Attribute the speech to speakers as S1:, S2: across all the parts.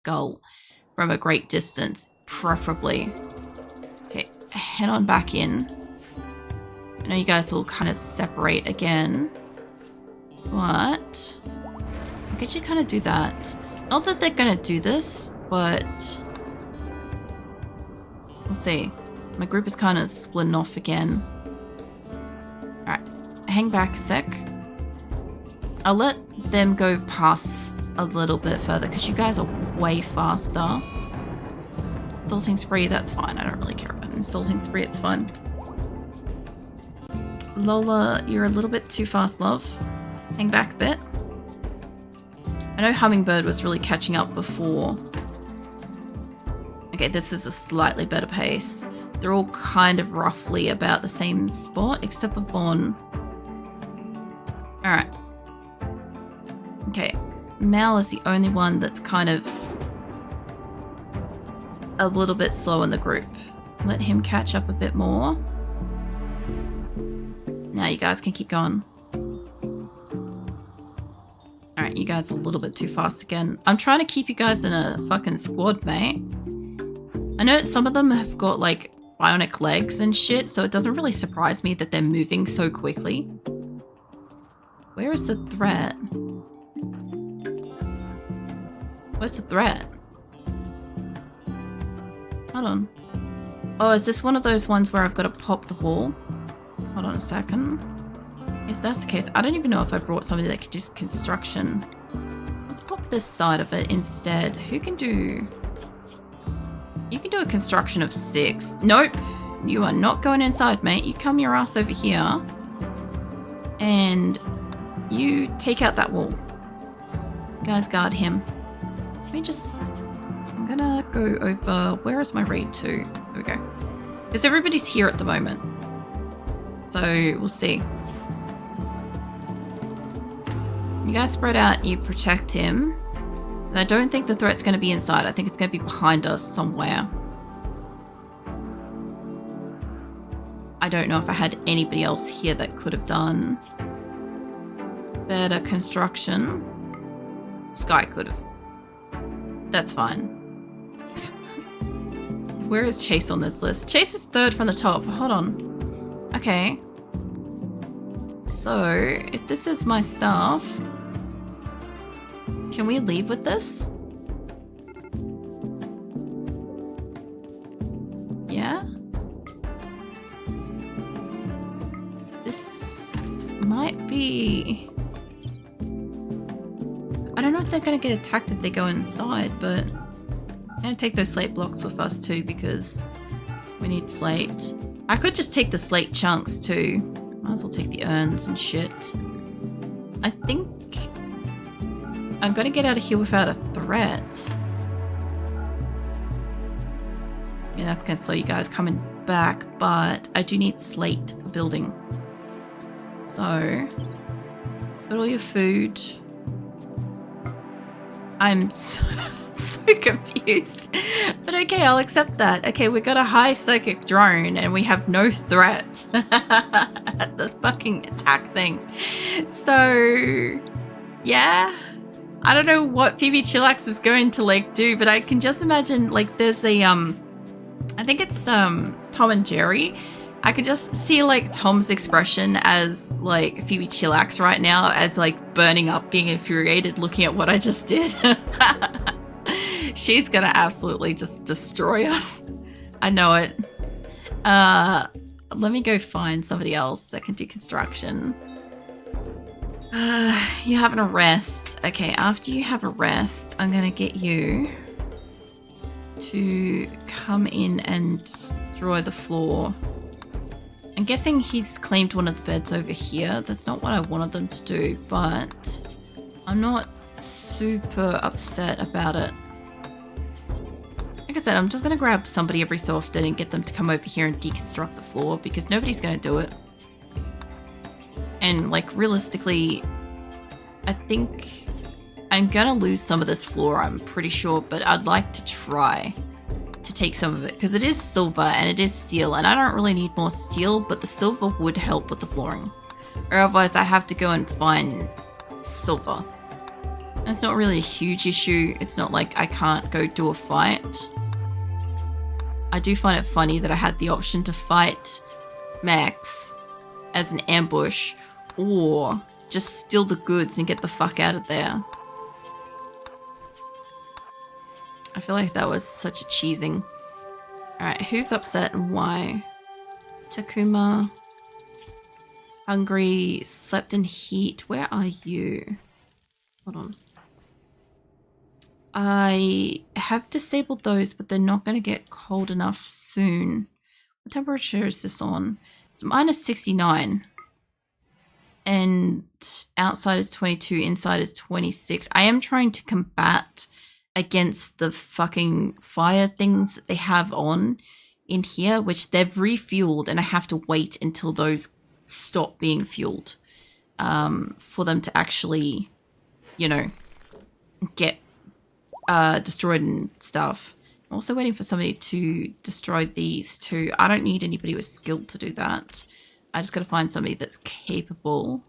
S1: skull from a great distance, preferably. Okay, head on back in. I know you guys will kind of separate again, but I guess you kind of do that. Not that they're gonna do this, but we'll see. My group is kind of splitting off again. Alright, hang back a sec. I'll let them go past a little bit further because you guys are way faster. Insulting spree, that's fine. I don't really care about insulting spree, it's fine. Lola, you're a little bit too fast, love. Hang back a bit. I know Hummingbird was really catching up before. Okay, this is a slightly better pace. They're all kind of roughly about the same spot, except for Vaughn. Alright. Okay, Mal is the only one that's kind of a little bit slow in the group. Let him catch up a bit more. Now you guys can keep going. Alright, you guys are a little bit too fast again. I'm trying to keep you guys in a fucking squad, mate. I know some of them have got like bionic legs and shit, so it doesn't really surprise me that they're moving so quickly. Where is the threat? Where's the threat? Hold on. Oh, is this one of those ones where I've got to pop the wall? Hold on a second. If that's the case, I don't even know if I brought somebody that could do construction. Let's pop this side of it instead. Who can do... You can do a construction of 6. Nope. You are not going inside, mate. You come your ass over here. And you take out that wall. Guys, guard him. Let me just... I'm gonna go over... Where is my raid to? There we go. Because everybody's here at the moment. So, we'll see. You guys spread out, you protect him. And I don't think the threat's going to be inside. I think it's going to be behind us somewhere. I don't know if I had anybody else here that could have done better construction. Sky could have. That's fine. Where is Chase on this list? Chase is 3rd from the top. Hold on. Okay. So, if this is my staff... Can we leave with this? Yeah? This might be... I don't know if they're going to get attacked if they go inside, but I'm going to take those slate blocks with us too because we need slate. I could just take the slate chunks too. Might as well take the urns and shit. I think I'm gonna get out of here without a threat. Yeah, that's gonna slow you guys coming back, but I do need slate for building. So, got all your food. I'm so confused. But okay, I'll accept that. Okay, we got a high psychic drone and we have no threat. The fucking attack thing. So, yeah. I don't know what Phoebe Chillax is going to like do, but I can just imagine like there's a I think it's Tom and Jerry. I could just see like Tom's expression as like Phoebe Chillax right now as like burning up, being infuriated, looking at what I just did. She's gonna absolutely just destroy us. I know it. Let me go find somebody else that can do construction. You have an arrest. Okay, after you have a rest, I'm gonna get you to come in and destroy the floor. I'm guessing he's claimed one of the beds over here. That's not what I wanted them to do, but I'm not super upset about it. Like I said, I'm just gonna grab somebody every so often and get them to come over here and deconstruct the floor because nobody's gonna do it. And like realistically, I think I'm gonna lose some of this floor, I'm pretty sure, but I'd like to try to take some of it because it is silver and it is steel and I don't really need more steel, but the silver would help with the flooring. Or otherwise I have to go and find silver. It's not really a huge issue. It's not like I can't go do a fight. I do find it funny that I had the option to fight Max as an ambush or just steal the goods and get the fuck out of there. I feel like that was such a cheesing. Alright, who's upset and why? Takuma. Hungry. Slept in heat. Where are you? Hold on. I have disabled those, but they're not going to get cold enough soon. What temperature is this on? It's minus 69. And outside is 22, inside is 26. I am trying to combat against the fucking fire things that they have on in here, which they've refueled, and I have to wait until those stop being fueled for them to actually, you know, get destroyed and stuff. I'm also waiting for somebody to destroy these too. I don't need anybody with skill to do that. I just gotta find somebody that's capable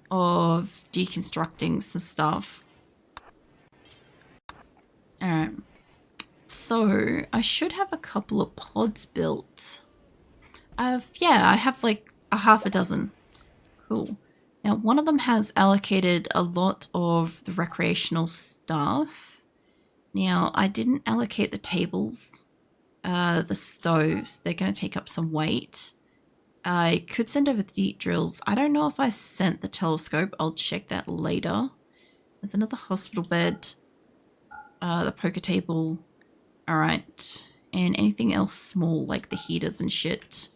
S1: of deconstructing some stuff. Alright. So, I should have a couple of pods built. Yeah, I have like a half a dozen. Cool. Now, one of them has allocated a lot of the recreational stuff. Now, I didn't allocate the tables, the stoves. They're going to take up some weight. I could send over the deep drills. I don't know if I sent the telescope. I'll check that later. There's another hospital bed. The poker table. Alright. And anything else small, like the heaters and shit.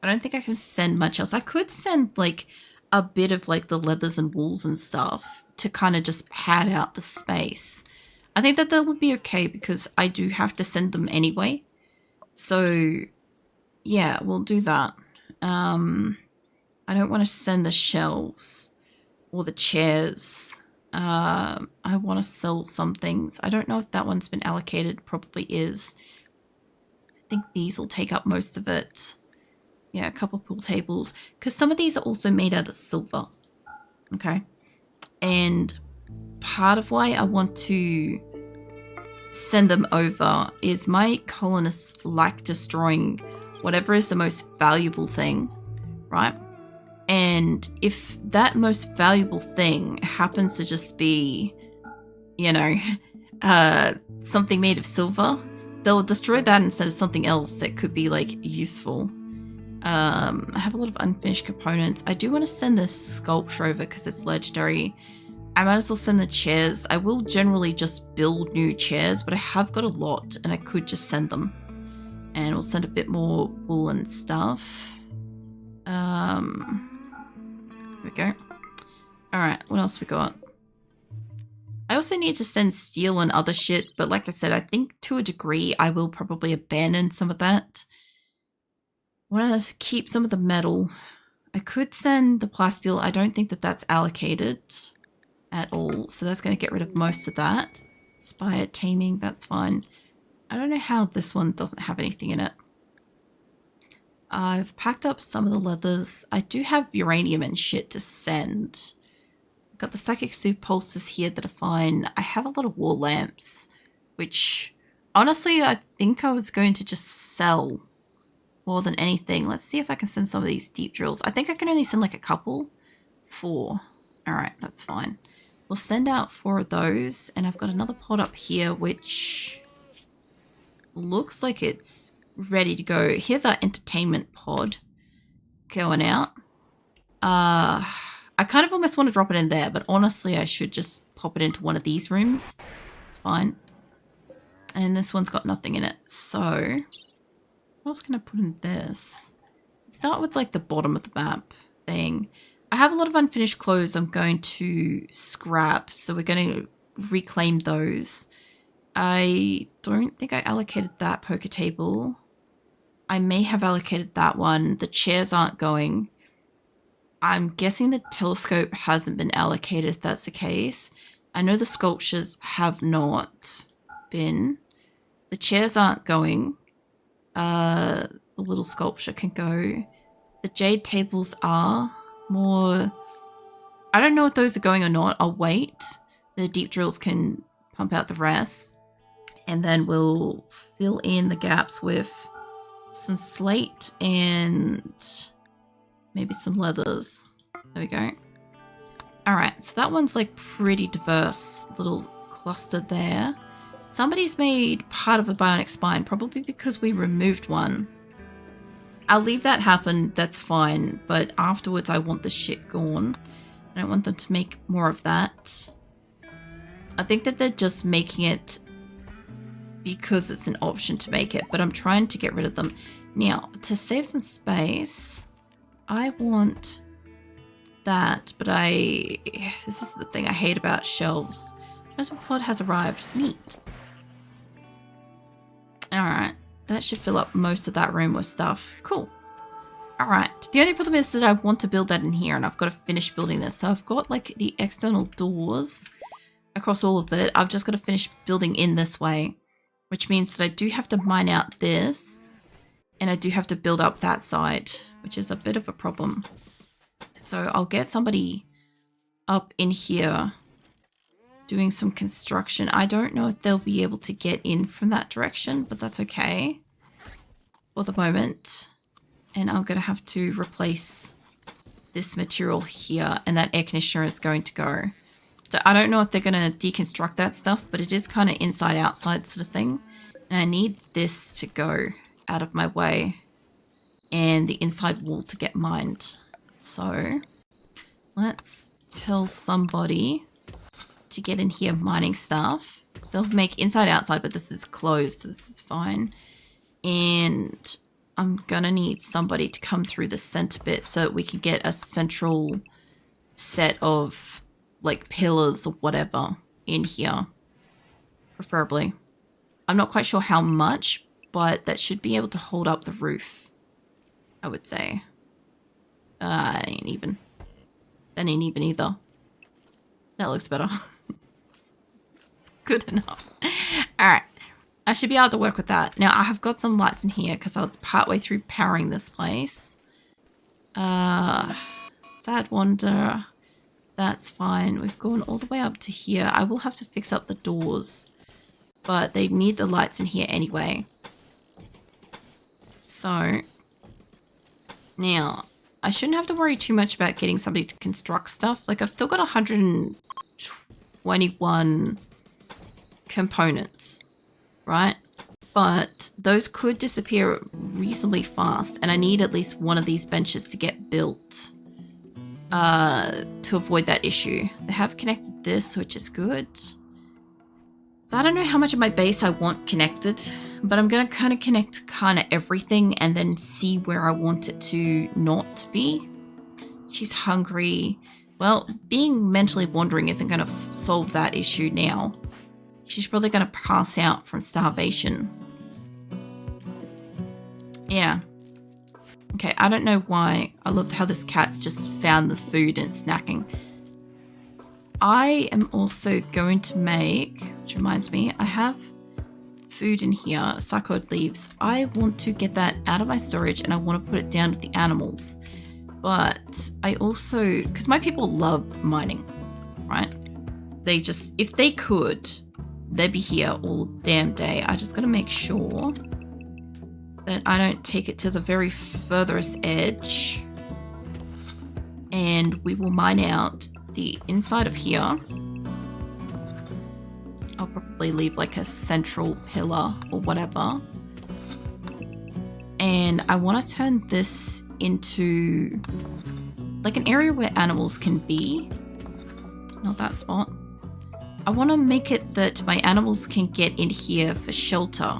S1: I don't think I can send much else. I could send like a bit of like the leathers and wools and stuff to kind of just pad out the space. I think that would be okay because I do have to send them anyway. So yeah, we'll do that. I don't want to send the shelves or the chairs. I want to sell some things. I don't know if that one's been allocated. Probably is. I think these will take up most of it. Yeah, a couple pool tables. Because some of these are also made out of silver. Okay. And part of why I want to send them over is my colonists like destroying whatever is the most valuable thing, right? And if that most valuable thing happens to just be, you know, something made of silver, they'll destroy that instead of something else that could be like useful. I have a lot of unfinished components. I do want to send this sculpture over because it's legendary. I might as well send the chairs. I will generally just build new chairs, but I have got a lot and I could just send them. And we'll send a bit more wool and stuff. There we go. Alright, what else we got? I also need to send steel and other shit, but like I said, I think to a degree I will probably abandon some of that. I want to keep some of the metal. I could send the plasteel. I don't think that that's allocated at all, so that's going to get rid of most of that. Spire taming, that's fine. I don't know how this one doesn't have anything in it. I've packed up some of the leathers. I do have uranium and shit to send. I've got the psychic soup pulses here that are fine. I have a lot of wall lamps, which honestly I think I was going to just sell more than anything. Let's see if I can send some of these deep drills. I think I can only send like a couple. 4. Alright, that's fine. We'll send out 4 of those, and I've got another pod up here which looks like it's ready to go. Here's our entertainment pod going out. I kind of almost want to drop it in there, but honestly I should just pop it into one of these rooms. It's fine. And this one's got nothing in it. So what else can I put in this? Start with like the bottom of the map thing. I have a lot of unfinished clothes I'm going to scrap, so we're going to reclaim those. I don't think I allocated that poker table. I may have allocated that one. The chairs aren't going. I'm guessing the telescope hasn't been allocated if that's the case. I know the sculptures have not been. The chairs aren't going. The little sculpture can go. The jade tables are more... I don't know if those are going or not. I'll wait. The deep drills can pump out the rest. And then we'll fill in the gaps with some slate and maybe some leathers. There we go. Alright, so that one's like pretty diverse little cluster there. Somebody's made part of a bionic spine, probably because we removed one. I'll leave that happen, that's fine, but afterwards I want the shit gone. I don't want them to make more of that. I think that they're just making it because it's an option to make it, but I'm trying to get rid of them. Now, to save some space, I want that, but this is the thing I hate about shelves. Transport pod has arrived. Neat. Alright, that should fill up most of that room with stuff. Cool. Alright, the only problem is that I want to build that in here and I've got to finish building this. So I've got like the external doors across all of it. I've just got to finish building in this way, which means that I do have to mine out this and I do have to build up that side, which is a bit of a problem. So I'll get somebody up in here doing some construction. I don't know if they'll be able to get in from that direction, but that's okay for the moment. And I'm going to have to replace this material here, and that air conditioner is going to go. So I don't know if they're going to deconstruct that stuff, but it is kind of inside outside sort of thing. And I need this to go out of my way and the inside wall to get mined. So let's tell somebody to get in here mining stuff. So they'll make inside outside, but this is closed, so this is fine. And I'm gonna need somebody to come through the center bit so that we can get a central set of like pillars or whatever in here, preferably. I'm not quite sure how much, but that should be able to hold up the roof, I would say. That ain't even either. That looks better. It's good enough. Alright. I should be able to work with that. Now, I have got some lights in here because I was partway through powering this place. Sad Wander. That's fine. We've gone all the way up to here. I will have to fix up the doors, but they need the lights in here anyway. So, now, I shouldn't have to worry too much about getting somebody to construct stuff. Like, I've still got 121 components, right? But those could disappear reasonably fast, and I need at least one of these benches to get built to avoid that issue. They have connected this, which is good. So I don't know how much of my base I want connected, but I'm going to kind of connect everything and then see where I want it to not be. She's hungry. Well, being mentally wandering isn't going to solve that issue now. She's probably going to pass out from starvation. Yeah. Okay, I don't know why. I love how this cat's just found the food and it's snacking. I am also going to make, which reminds me, I have food in here, sarcoid leaves. I want to get that out of my storage and I want to put it down with the animals. But I also, because my people love mining, right? They just, if they could, they'd be here all damn day. I just got to make sure that I don't take it to the very furthest edge. And we will mine out the inside of here. I'll probably leave like a central pillar or whatever. And I want to turn this into like an area where animals can be. Not that spot. I want to make it that my animals can get in here for shelter.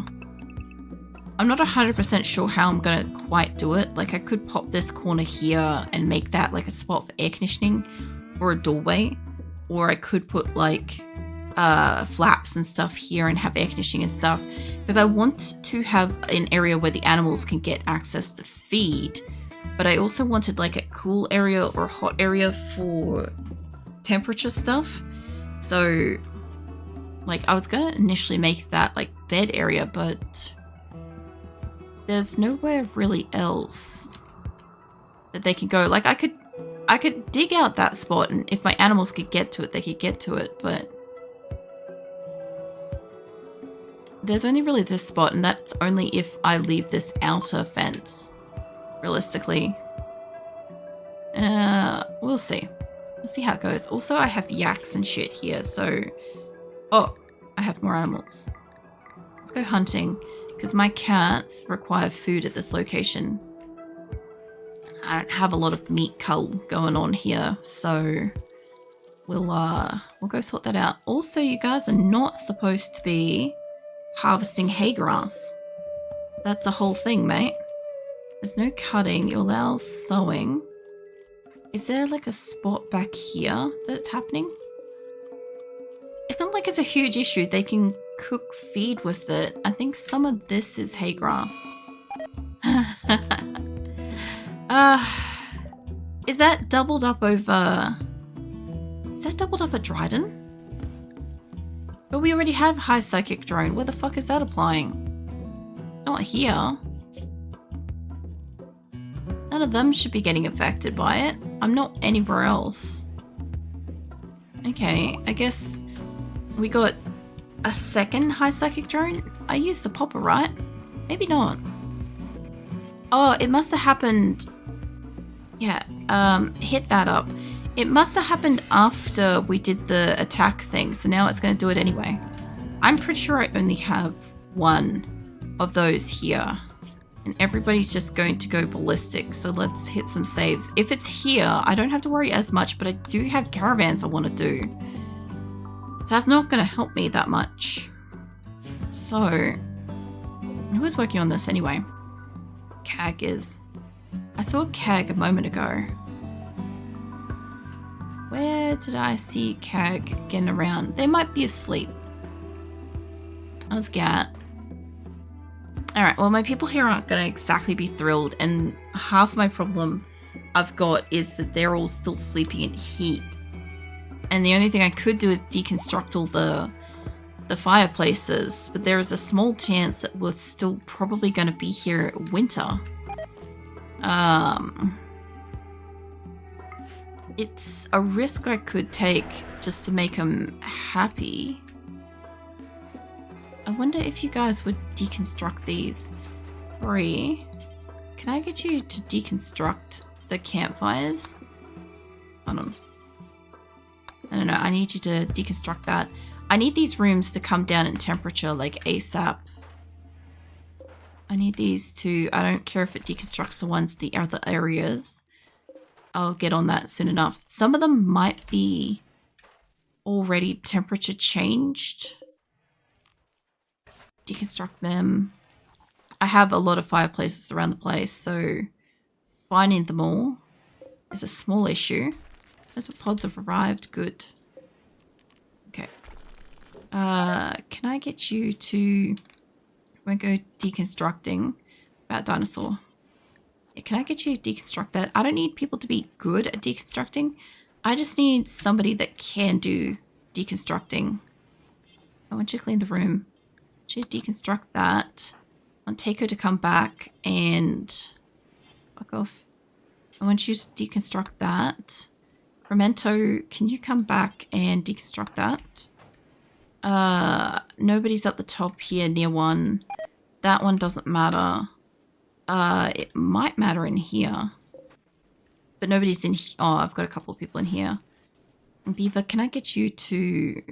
S1: I'm not 100% sure how I'm going to quite do it. Like I could pop this corner here and make that like a spot for air conditioning or a doorway. Or I could put like flaps and stuff here and have air conditioning and stuff. Because I want to have an area where the animals can get access to feed. But I also wanted like a cool area or a hot area for temperature stuff. So like I was going to initially make that like bed area, but there's nowhere really else that they can go. Like I could I could dig out that spot, and if my animals could get to it, they could get to it, but there's only really this spot, and that's only if I leave this outer fence, realistically. We'll see. We'll see how it goes. Also, I have yaks and shit here, so... Oh, I have more animals. Let's go hunting, because my cats require food at this location. I don't have a lot of meat cull going on here, so we'll go sort that out. Also, you guys are not supposed to be harvesting hay grass. That's a whole thing, mate. There's no cutting. You allow sowing. Is there like a spot back here that it's happening? It's not like it's a huge issue. They can cook feed with it. I think some of this is hay grass. Is that doubled up over... Is that doubled up at Dryden? But we already have high psychic drone. Where the fuck is that applying? Not here. None of them should be getting affected by it. I'm not anywhere else. Okay, I guess we got a second high psychic drone. I used the popper, right? Maybe not. Oh, it must have happened... Yeah, hit that up. It must have happened after we did the attack thing, so now it's going to do it anyway. I'm pretty sure I only have one of those here. And everybody's just going to go ballistic, so let's hit some saves. If it's here, I don't have to worry as much, but I do have caravans I want to do. So that's not going to help me that much. So, who was working on this anyway? CAG is. I saw CAG a moment ago. Where did I see CAG getting around? They might be asleep. I was Gat. Alright, well my people here aren't going to exactly be thrilled, and half my problem I've got is that they're all still sleeping in heat. And the only thing I could do is deconstruct all the fireplaces, but there is a small chance that we're still probably going to be here winter. It's a risk I could take just to make them happy. I wonder if you guys would deconstruct these. Ori, can I get you to deconstruct the campfires? Hold on. I don't know, I need you to deconstruct that. I need these rooms to come down in temperature like ASAP. I need these to, I don't care if it deconstructs the ones, the other areas. I'll get on that soon enough. Some of them might be already temperature changed. Deconstruct them. I have a lot of fireplaces around the place, so finding them all is a small issue. Those pods have arrived. Good. Okay. Can I get you to... We'll go deconstructing about dinosaur. Yeah, can I get you to deconstruct that? I don't need people to be good at deconstructing. I just need somebody that can do deconstructing. I want you to clean the room. I want you to deconstruct that. I want Takeo to come back and... Fuck off. I want you to deconstruct that. Memento, can you come back and deconstruct that? Nobody's at the top here near one. That one doesn't matter. It might matter in here. But nobody's in here. Oh, I've got a couple of people in here. Beaver, can I get you to...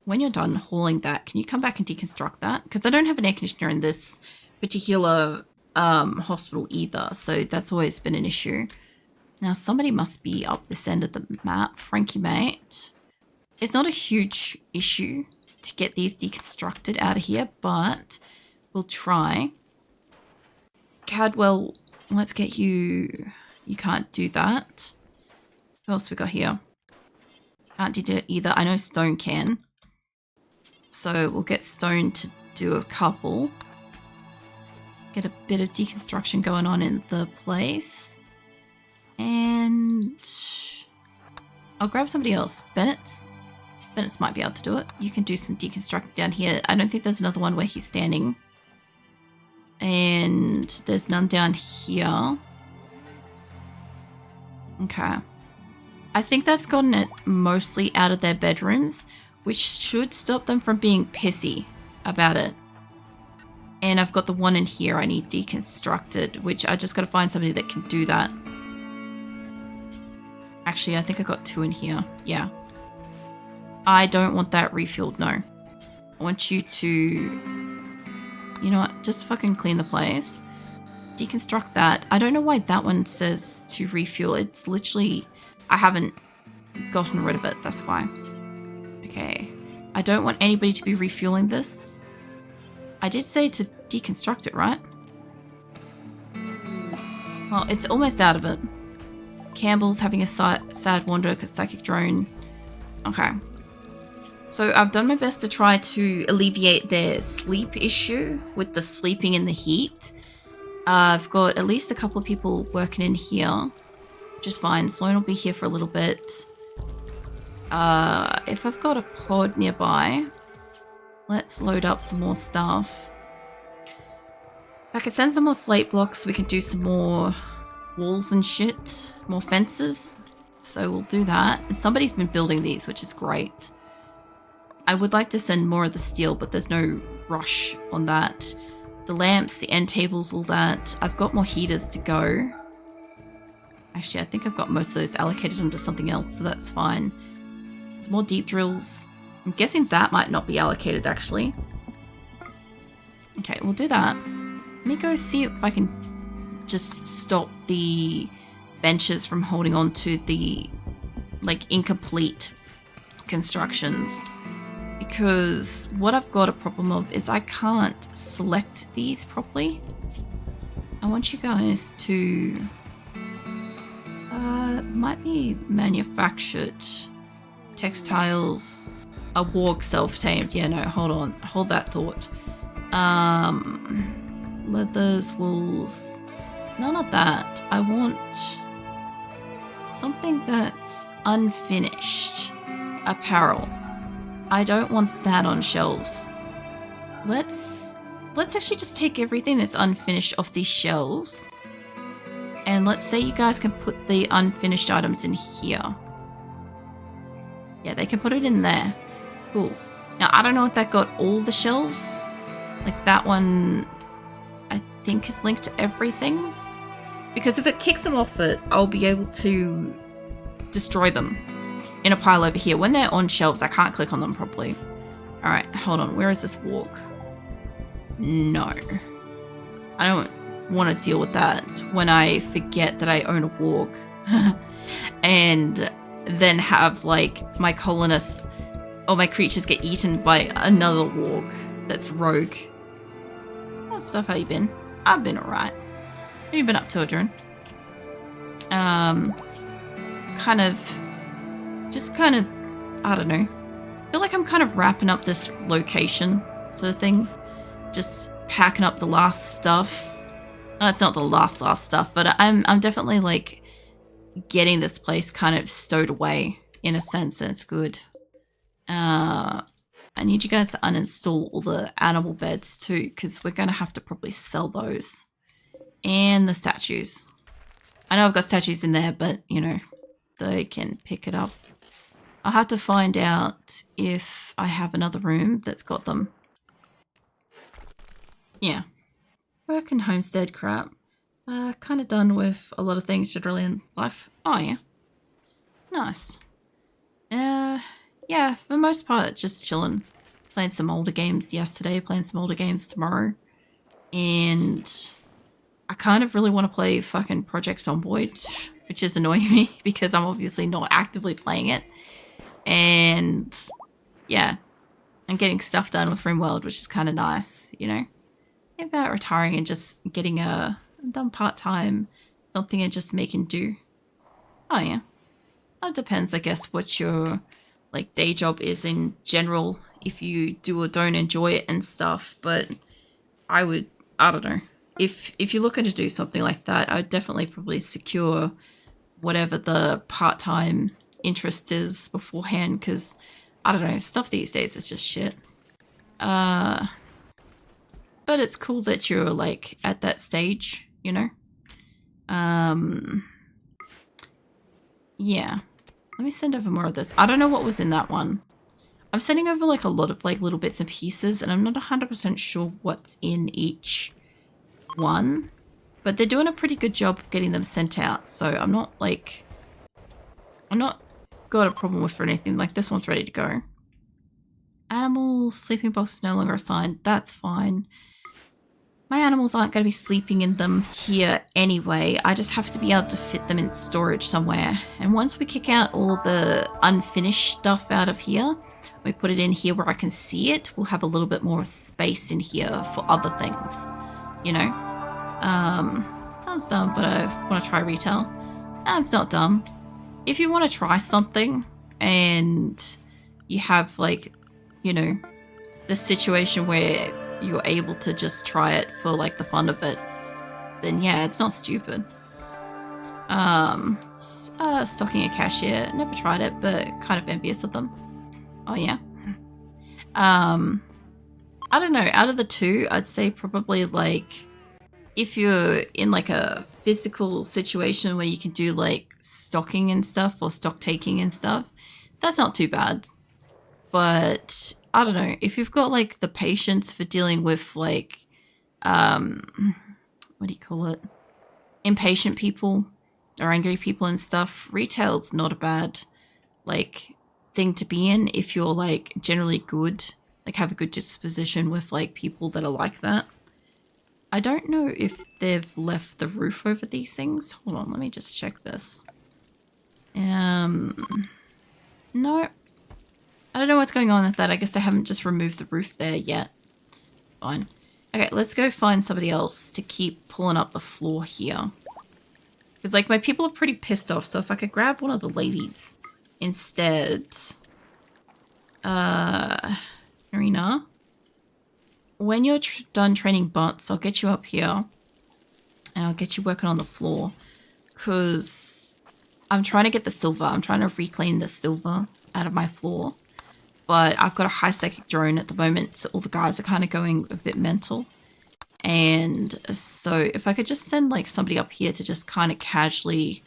S1: When you're done hauling that, can you come back and deconstruct that? Because I don't have an air conditioner in this particular hospital either. So that's always been an issue. Now, somebody must be up this end of the map. Frankie, mate. It's not a huge issue to get these deconstructed out of here, but we'll try. Cadwell, let's get you... You can't do that. What else we got here? Can't do it either. I know Stone can. So we'll get Stone to do a couple. Get a bit of deconstruction going on in the place. And... I'll grab somebody else. Bennett's might be able to do it. You can do some deconstructing down here. I don't think there's another one where he's standing. And there's none down here. Okay. I think that's gotten it mostly out of their bedrooms, which should stop them from being pissy about it. And I've got the one in here I need deconstructed, which I just got to find somebody that can do that. Actually, I think I got 2 in here. Yeah. I don't want that refueled, no. I want you to... You know what? Just fucking clean the place. Deconstruct that. I don't know why that one says to refuel. It's literally... I haven't gotten rid of it. That's why. Okay. I don't want anybody to be refueling this. I did say to deconstruct it, right? Well, it's almost out of it. Campbell's having a sad wander because psychic drone. Okay. So I've done my best to try to alleviate their sleep issue with the sleeping in the heat. I've got at least a couple of people working in here, which is fine. Sloan will be here for a little bit. If I've got a pod nearby, let's load up some more stuff. If I could send some more slate blocks, we can do some more walls and shit, more fences. So we'll do that. And somebody's been building these, which is great. I would like to send more of the steel, but there's no rush on that. The lamps, the end tables, all that. I've got more heaters to go. Actually, I think I've got most of those allocated into something else, so that's fine. There's more deep drills. I'm guessing that might not be allocated, actually. Okay, we'll do that. Let me go see if I can just stop the benches from holding on to the, like, incomplete constructions. Because what I've got a problem of is I can't select these properly. I want you guys to... might be manufactured. Textiles. A warg self-tamed. Yeah, no, hold on. Hold that thought. Leathers, wools. It's none of that. I want something that's unfinished. Apparel. I don't want that on shelves. Let's actually just take everything that's unfinished off these shelves. And let's say you guys can put the unfinished items in here. Yeah, they can put it in there. Cool. Now, I don't know if that got all the shelves. Like that one, I think is linked to everything. Because if it kicks them off it, I'll be able to destroy them in a pile over here. When they're on shelves, I can't click on them properly. Alright, hold on. Where is this walk? No. I don't want to deal with that when I forget that I own a walk. And then have, like, my colonists or my creatures get eaten by another walk that's rogue. What stuff, how you been? I've been alright. What have you been up to, Adrian? Kind of, I don't know. I feel like I'm kind of wrapping up this location sort of thing. Just packing up the last stuff. It's not the last stuff, but I'm definitely like getting this place kind of stowed away in a sense, and it's good. I need you guys to uninstall all the animal beds too, because we're going to have to probably sell those. And the statues. I know I've got statues in there, but, you know, they can pick it up. I'll have to find out if I have another room that's got them. Yeah. Work and homestead crap. Kind of done with a lot of things generally in life. Oh, yeah. Nice. Yeah, for the most part, just chilling. Playing some older games yesterday, playing some older games tomorrow. And I kind of really want to play fucking Project Zomboid, which is annoying me because I'm obviously not actively playing it. And yeah, I'm getting stuff done with RimWorld, which is kind of nice, you know. About retiring and just getting done part-time, something and just making do. Oh yeah. That depends, I guess, what your like day job is in general, if you do or don't enjoy it and stuff, but I don't know. If you're looking to do something like that, I would definitely probably secure whatever the part-time interest is beforehand, because I don't know, stuff these days is just shit. But it's cool that you're like at that stage, you know. Yeah. Let me send over more of this. I don't know what was in that one. I'm sending over like a lot of like little bits and pieces, and I'm not 100% sure what's in each one. But they're doing a pretty good job of getting them sent out. So I'm not got a problem with or anything. Like this one's ready to go. Animal sleeping box is no longer assigned. That's fine. My animals aren't going to be sleeping in them here anyway. I just have to be able to fit them in storage somewhere. And once we kick out all the unfinished stuff out of here, we put it in here where I can see it, we'll have a little bit more space in here for other things, you know? Sounds dumb, but I want to try retail. No, it's not dumb. If you want to try something and you have like, you know, the situation where you're able to just try it for like the fun of it, then yeah, it's not stupid. Stocking a cashier, never tried it, but kind of envious of them. Oh yeah. I don't know, out of the two, I'd say probably like if you're in like a physical situation where you can do like stocking and stuff or stock taking and stuff, that's not too bad. But I don't know, if you've got like the patience for dealing with like, what do you call it? Impatient people or angry people and stuff, retail's not a bad like thing to be in if you're like generally good, like have a good disposition with like people that are like that. I don't know if they've left the roof over these things. Hold on, let me just check this. No. I don't know what's going on with that. I guess they haven't just removed the roof there yet. Fine. Okay, let's go find somebody else to keep pulling up the floor here. Because, like, my people are pretty pissed off, so if I could grab one of the ladies instead. Marina. When you're done training bots, I'll get you up here. And I'll get you working on the floor. Because I'm trying to get the silver. I'm trying to reclaim the silver out of my floor. But I've got a high psychic drone at the moment, so all the guys are kind of going a bit mental. And so if I could just send like somebody up here to just kind of casually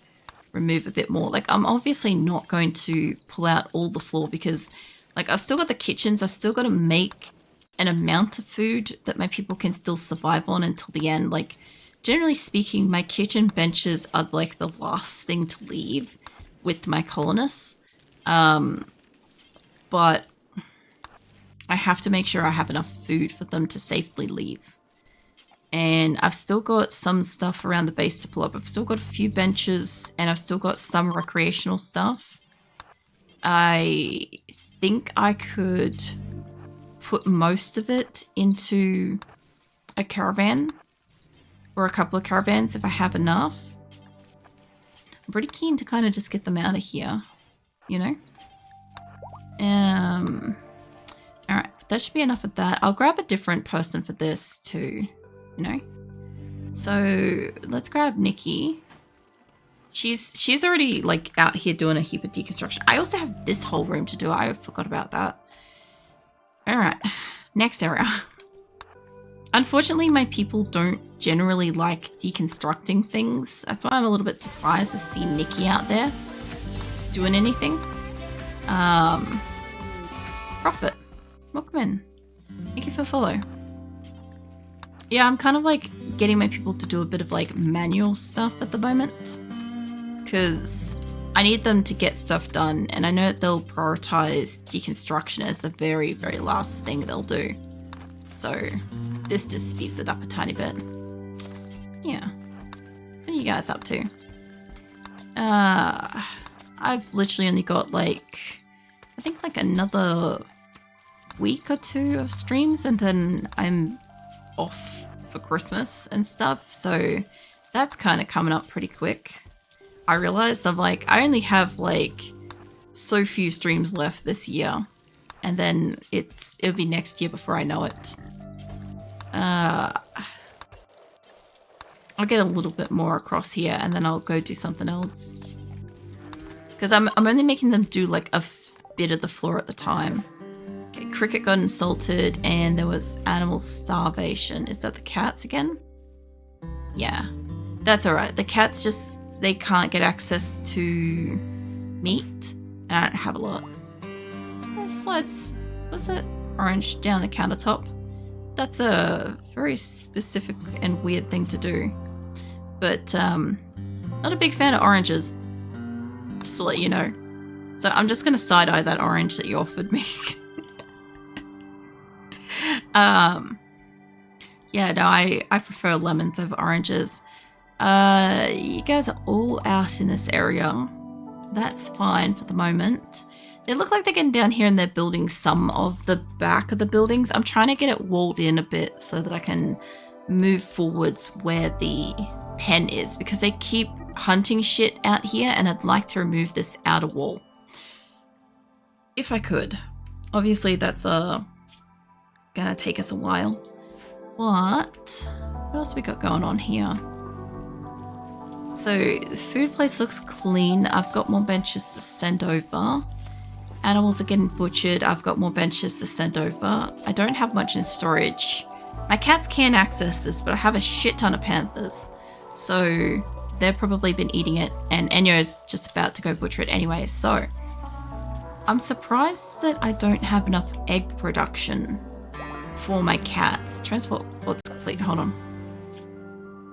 S1: remove a bit more. Like I'm obviously not going to pull out all the floor because like I've still got the kitchens. I've still got to make an amount of food that my people can still survive on until the end. Like generally speaking, my kitchen benches are like the last thing to leave with my colonists. But I have to make sure I have enough food for them to safely leave. And I've still got some stuff around the base to pull up. I've still got a few benches and I've still got some recreational stuff. I think I could put most of it into a caravan or a couple of caravans if I have enough. I'm pretty keen to kind of just get them out of here, you know? Alright, that should be enough of that. I'll grab a different person for this too, you know? So let's grab Nikki. She's already like out here doing a heap of deconstruction. I also have this whole room to do. I forgot about that. Alright, next area. Unfortunately, my people don't generally like deconstructing things. That's why I'm a little bit surprised to see Nikki out there doing anything. Profit. Welcome in. Thank you for follow. Yeah, I'm kind of like getting my people to do a bit of like manual stuff at the moment. Because I need them to get stuff done. And I know that they'll prioritize deconstruction as the very, very last thing they'll do. So this just speeds it up a tiny bit. Yeah. What are you guys up to? I've literally only got like, I think like another week or two of streams and then I'm off for Christmas and stuff. So that's kind of coming up pretty quick. I realized I'm like, I only have like so few streams left this year. And then it'll be next year before I know it. I'll get a little bit more across here and then I'll go do something else. Because I'm only making them do like a bit of the floor at the time. Okay, Cricket got insulted and there was animal starvation. Is that the cats again? Yeah, that's alright. The cats just, they can't get access to meat, and I don't have a lot. Let's slice, what's it? Orange down the countertop. That's a very specific and weird thing to do. But, not a big fan of oranges. Just to let you know. So I'm just going to side-eye that orange that you offered me. Yeah, no, I prefer lemons over oranges. You guys are all out in this area. That's fine for the moment. They look like they're getting down here and they're building some of the back of the buildings. I'm trying to get it walled in a bit so that I can move forwards where the pen is, because they keep hunting shit out here and I'd like to remove this outer wall. If I could. Obviously that's gonna take us a while. What else we got going on here? So the food place looks clean. I've got more benches to send over. Animals are getting butchered. I've got more benches to send over. I don't have much in storage. My cats can access this, but I have a shit ton of panthers. So they've probably been eating it, and Enyo's just about to go butcher it anyway. So I'm surprised that I don't have enough egg production for my cats. Transport what's complete. Hold on.